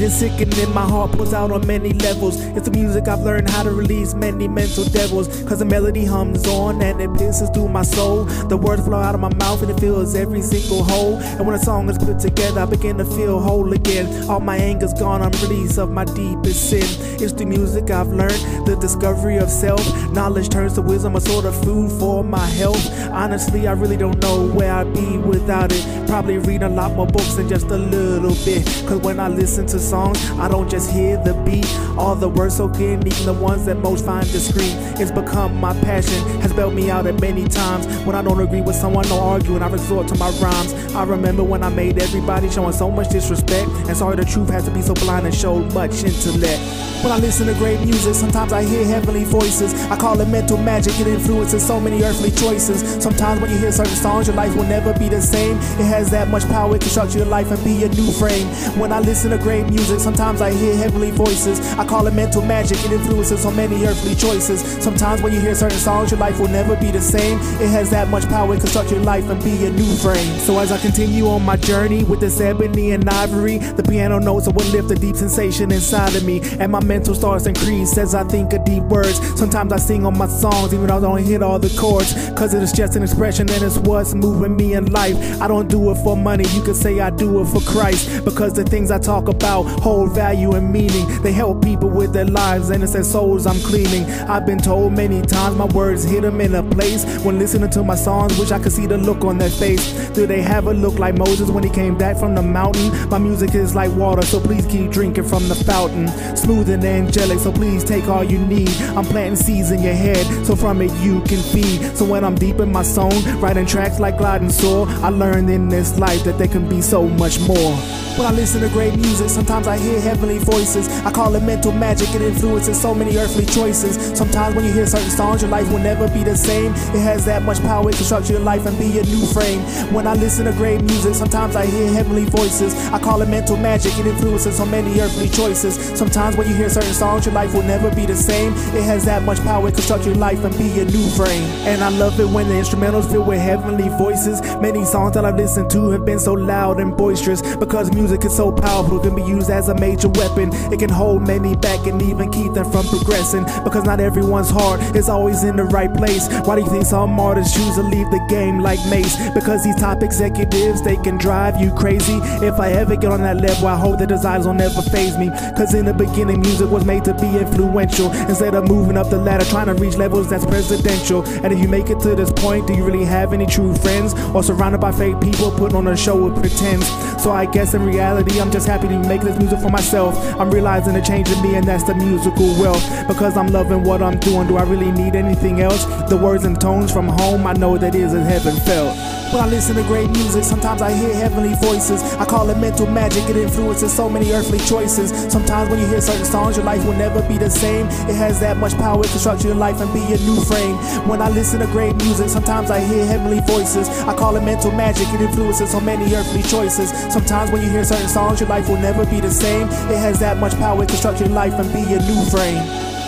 discreet and sickening. My heart pulls out on many levels. It's the music I've learned how to release many mental devils. Cause the melody hums on and it pierces through my soul. The words flow out of my mouth and it fills every single hole. And when a song is put together, I begin to feel whole again. All my anger's gone, I'm released of my deepest sin. It's the music I've learned, the discovery of self. Knowledge turns to wisdom, a sort of food for my health. Honestly, I really don't know where I'd be without it. Probably read a lot more books than just a little bit. Cause when I listen to songs, I don't just hear the beat. All the words soak in, even the ones that most find discreet. It's become my passion, has bailed me out at many times. When I don't agree with someone, no arguing, I resort to my rhymes. I remember when I made everybody showing so much disrespect. And sorry, the truth has to be so blind and show much intellect. When I listen to great music, sometimes I hear heavenly voices. I call it mental magic, it influences so many earthly choices. Sometimes when you hear certain songs, your life will never be the same. It has that much power, it can structure your life and be a new frame. When I listen to great music, sometimes I hear heavenly voices. I call it mental magic, it influences so many earthly choices. Sometimes when you hear certain songs, your life will never be the same. It has that much power, it can structure your life and be a new frame. So as I continue on my journey with this ebony and ivory, the piano notes will lift a deep sensation inside of me. And my mental starts to increase as I think of deep words. Sometimes I sing on my songs even though I don't hit all the chords. Cause it is just an expression and it's what's moving me in life. I don't do it for money, you could say I do it for Christ. Because the things I talk about hold value and meaning. They help people with their lives and it's their souls I'm cleaning. I've been told many times my words hit them in a place. When listening to my songs, wish I could see the look on their face. Do they have a look like Moses when he came back from the mountain? My music is like water, so please keep drinking from the fountain. Smooth and angelic, so please take all you need. I'm planting seeds in your head, so from it you can feed. So when I'm deep in my zone, writing tracks like gliding soar, I learned in this life that there can be so much more. When I listen to great music, sometimes I hear heavenly voices. I call it mental magic, it influences so many earthly choices. Sometimes when you hear certain songs, your life will never be the same. It has that much power, it can structure your life and be a new frame. When I listen to great music, sometimes I hear heavenly voices. I call it mental magic, it influences so many earthly choices. Sometimes when you hear certain songs, your life will never be the same. It has that much power, it can structure your life and be a new frame. And I love it when the instrumentals filled with heavenly voices. Many songs that I've listened to have been so loud and boisterous. Because music is so powerful, it can be used as a major weapon. It can hold many back and even keep them from progressing. Because not everyone's heart is always in the right place. Why do you think some artists choose to leave the game like Mace? Because these top executives, they can drive you crazy. If I ever get on that level, I hope the desires will never faze me. Cause in the beginning, music was made to be influential. Instead of moving up the ladder, trying to reach levels that's presidential. And if you make it to this point, do you really have any true friends? Or surrounded by fake people putting on a show with pretense? So I guess in reality, I'm just happy to make this music for myself. I'm realizing the change in me, and that's the musical wealth. Because I'm loving what I'm doing, do I really need anything else? The words and tones from home, I know that is as heaven felt. When I listen to great music, sometimes I hear heavenly voices. I call it mental magic, it influences so many earthly choices. Sometimes when you hear certain songs, your life will never be the same. It has that much power, it can structure your life and be a new frame. When I listen to great music, sometimes I hear heavenly voices. I call it mental magic, it influences so many earthly choices. Sometimes when you hear certain songs, your life will never be the same. It has that much power, it can structure your life and be a new frame.